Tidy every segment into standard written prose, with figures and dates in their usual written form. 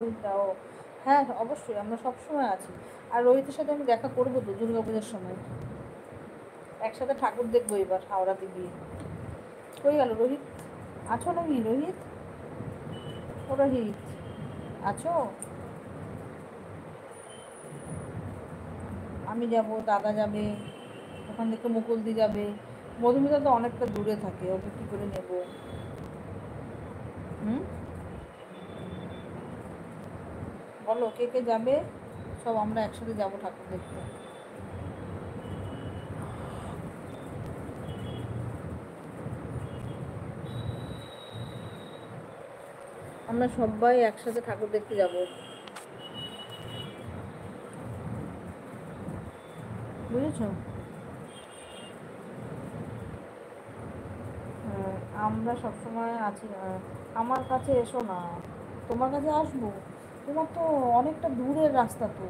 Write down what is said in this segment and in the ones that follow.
তাও হ্যাঁ, অবশ্যই আমরা সবসময় আছি। আর রোহিতের সাথে আমি দেখা করবো তো দুর্গাপূজার সময়। একসাথে ঠাকুর দেখবো এবার হাওড়াতে গিয়ে। কই গেল রোহিত? আছো নাকি রোহিত? ও রোহিত, আছো? আমি যাব, দাদা যাবে, ওখান থেকে মুকুলদি যাবে। মধুমিতা তো অনেকটা দূরে থাকে, ওকে কী করে নেব? হুম, বলো কে কে যাবে? সব আমরা একসাথে যাব ঠাকুর দেখতে। আমরা সবাই একসাথে ঠাকুর দেখতে যাব, বুঝেছো? আমরা সবসময় আছি। আমার কাছে এসো না, তোমার কাছে আসবো। তোমার তো অনেকটা দূরের রাস্তা তো।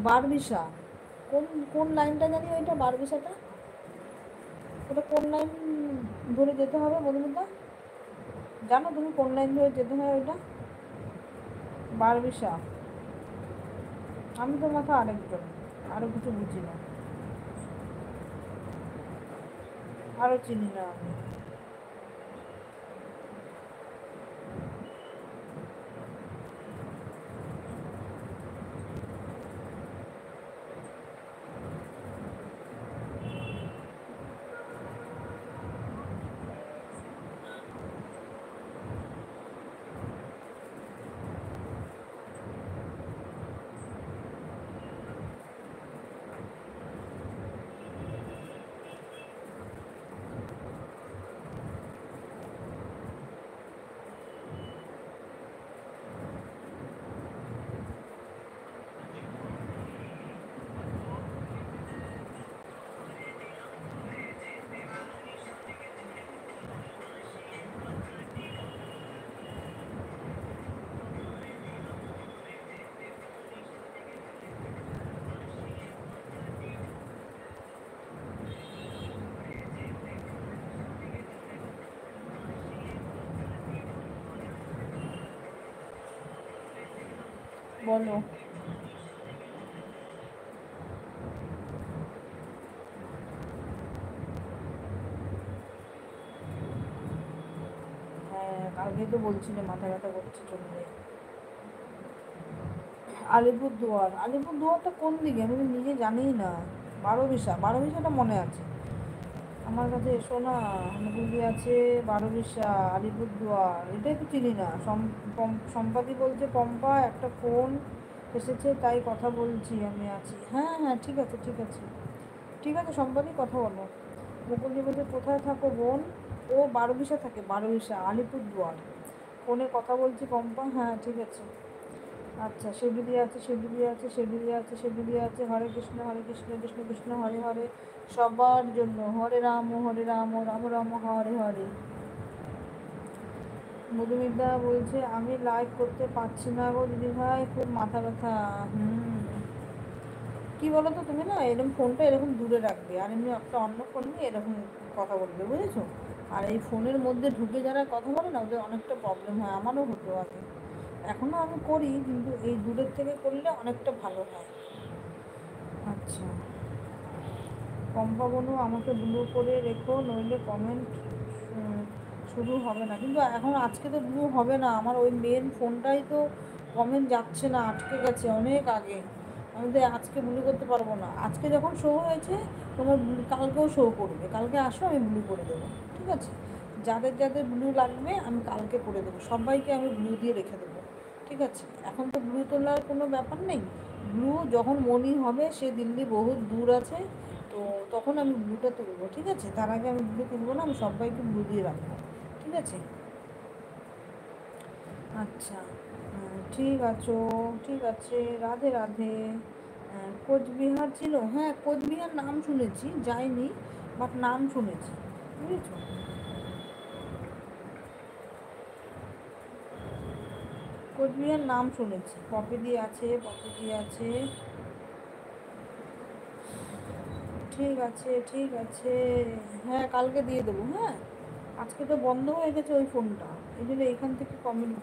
বারবিশা, কোন কোন লাইনটা জানি ওইটা বারবিশাটা? ওটা কোন লাইন ধরে যেতে হবে মধুমিতা? জানো তুমি কোন লাইন ধরে যেতে হয় ওইটা? বারবিশা। আমি তো মাথা আরেকজন, আরও কিছু বুঝি না, আরও চিনি না আমি। বলো। হ্যাঁ, কালকে তো বলছিলে মাথা ব্যথা করছে চলবে। আলিপুরদুয়ার, আলিপুরদুয়ারটা কোন দিকে আমি তো নিজে জানিই না। বারোবিশা, বারোবিশাটা মনে আছে। আমার কাছে এসো না, মুকুলদি আছে, বারোবিশা, আলিপুরদুয়ার এটাই তো চিনি না। সম্পাদি বলছে পম্পা একটা ফোন এসেছে তাই কথা বলছি, আমি আছি। হ্যাঁ হ্যাঁ, ঠিক আছে ঠিক আছে। ঠিক আছে সম্পাদি, কথা বলো। মুকুলদি বলছে কোথায় থাকো বোন? ও বারোবিশা থাকে, বারোবিশা আলিপুরদুয়ার। ফোনে কথা বলছি পম্পা, হ্যাঁ ঠিক আছে। আচ্ছা, শিবলি আছে, শিবলি আছে, শিবলি আছে, শিবলি আছে। হরে কৃষ্ণ হরে কৃষ্ণ কৃষ্ণ কৃষ্ণ হরে হরে। সবার জন্য হরে রাম রাম রাম হরে হরে। মধুমিতা বলছে আমি লাইভ করতে পারছি না গো দিদিভাই, খুব মাথা ব্যথা। হুম, কী বলো তো, তুমি না এরকম ফোনটা এরকম দূরে রাখবে, আর এমনি একটা অন্য ফোন নিয়ে এরকম কথা বলবে, বুঝেছো? আর এই ফোনের মধ্যে ঢুকে যারা কথা বলে না, ওদের অনেকটা প্রবলেম হয়, আমারও হতো আগে। এখনও আমি করি, কিন্তু এই দূরের থেকে করলে অনেকটা ভালো হয়। আচ্ছা, পম্পা বনু আমাকে ব্লু করে রেখো, নইলে কমেন্ট শুরু হবে না। কিন্তু এখন আজকে তো ব্লু হবে না, আমার ওই মেন ফোনটাই তো কমেন্ট যাচ্ছে না, আটকে গেছে অনেক আগে। আমি তো আজকে ব্লু করতে পারবো না। আজকে যখন শো হয়েছে তোমার কালকেও শো করবে, কালকে আসো আমি ব্লু করে দেবো, ঠিক আছে? যাদের যাদের ব্লু লাগবে আমি কালকে করে দেবো, সবাইকে আমি ব্লু দিয়ে রেখে দেবো, ঠিক আছে? এখন তো ব্লু তোলার কোনো ব্যাপার নেই। ব্লু যখন মনি হবে, সে দিল্লি বহুত দূর আছে, তো তখন আমি ব্লুটা তুলবো, ঠিক আছে? তার আগে আমি ব্লু তুলবো না, আমি সবাইকে ব্লু দিয়ে রাখবো, ঠিক আছে? আচ্ছা, ঠিক আছো, ঠিক আছে, রাধে রাধে। কোচবিহার ছিল, হ্যাঁ কোচবিহার নাম শুনেছি, যাইনি, বাট নাম শুনেছি, বুঝেছো? কোচবিহার নাম শুনেছি, পপিদি আছে, পপিদি আছে। ঠিক আছে ঠিক আছে। হ্যাঁ কালকে দিয়ে দেবো, হ্যাঁ। আজকে তো বন্ধ হয়ে গেছে ওই ফোনটা। এই জন্য এইখান থেকে কমেন্ট